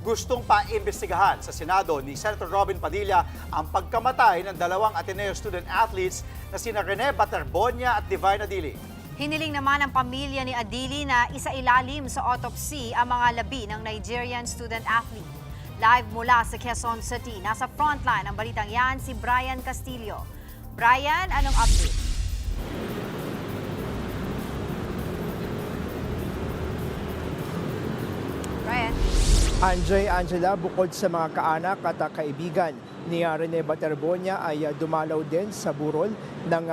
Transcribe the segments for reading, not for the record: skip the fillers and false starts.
gustong paimbestigahan sa Senado ni Senator Robin Padilla ang pagkamatay ng dalawang Ateneo student athletes na sina Rene Baterbonia at Divine Adili. Hiniling naman ng pamilya ni Adili na isailalim sa autopsy ang mga labi ng Nigerian student athlete. Live mula sa Quezon City, nasa frontline ng balitang yan si Brian Castillo. Brian, anong update? Brian? Angela, bukod sa mga kaanak at kaibigan ni Rene Baterbonia ay dumalaw din sa burol ng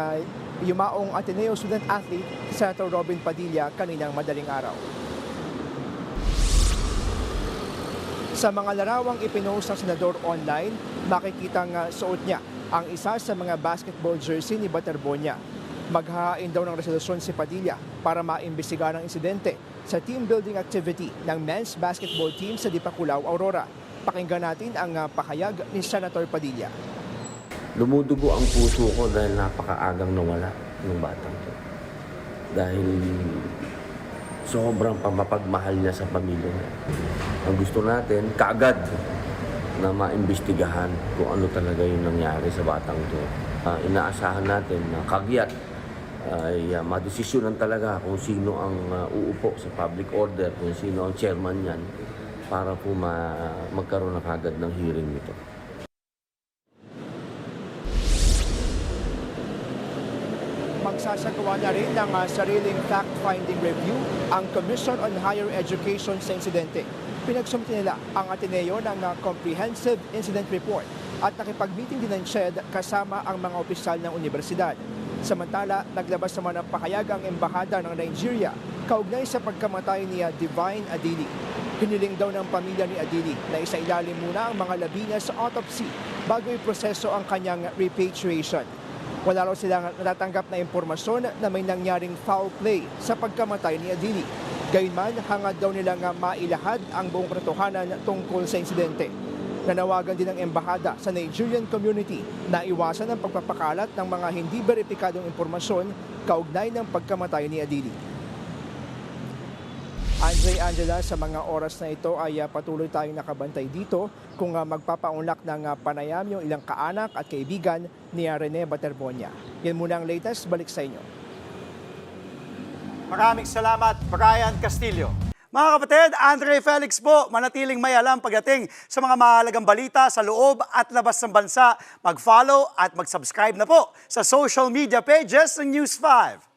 yumaong Ateneo student athlete Senator Robin Padilla kaninang madaling araw. Sa mga larawang ipinost ng senador online, makikitang suot niya ang isa sa mga basketball jersey ni Baterbonia. Maghahain daw ng resolusyon si Padilla para maimbestigahan ang insidente sa team building activity ng men's basketball team sa Dipakulaw, Aurora. Pakinggan natin ang pahayag ni Senator Padilla. Dumudugo ang puso ko dahil napakaagang nawala ng batang to. Dahil sobrang pamapagmahal niya sa pamilya niya. Ang gusto natin, kaagad na maimbestigahan kung ano talaga yung nangyari sa batang to. Inaasahan natin na kagyat ay madesisyonan talaga kung sino ang uupo sa public order, kung sino ang chairman niyan para po magkaroon na kagad ng hearing nito. Magsasagawa na rin ng sariling fact-finding review ang Commission on Higher Education sa insidente. Pinagsumiti nila ang Ateneo ng Comprehensive Incident Report at nakipag-meeting din ng CHED kasama ang mga opisyal ng universidad. Samantala, naglabas naman ng pahayag ang Embahada ng Nigeria kaugnay sa pagkamatay ni Divine Adili. Hiniling daw ng pamilya ni Adili na isailalim muna ang mga labi niya sa autopsy bago iproseso ang kanyang repatriation. Wala raw silang natatanggap na impormasyon na may nangyaring foul play sa pagkamatay ni Adili. Gayunman, hangad daw nilang mailahad ang buong katotohanan tungkol sa insidente. Nanawagan din ng embahada sa Nigerian community na iwasan ang pagpapakalat ng mga hindi beripikadong impormasyon kaugnay ng pagkamatay ni Adili. Angela, sa mga oras na ito ay patuloy tayong nakabantay dito kung magpapaunlak ng panayam yung ilang kaanak at kaibigan ni Rene Baterbonia. Yan muna ang latest, balik sa inyo. Maraming salamat, Brian Castillo. Mga kapatid, Andre Felix po, manatiling may alam pagdating sa mga mahalagang balita sa loob at labas ng bansa. Mag-follow at mag-subscribe na po sa social media pages ng News 5.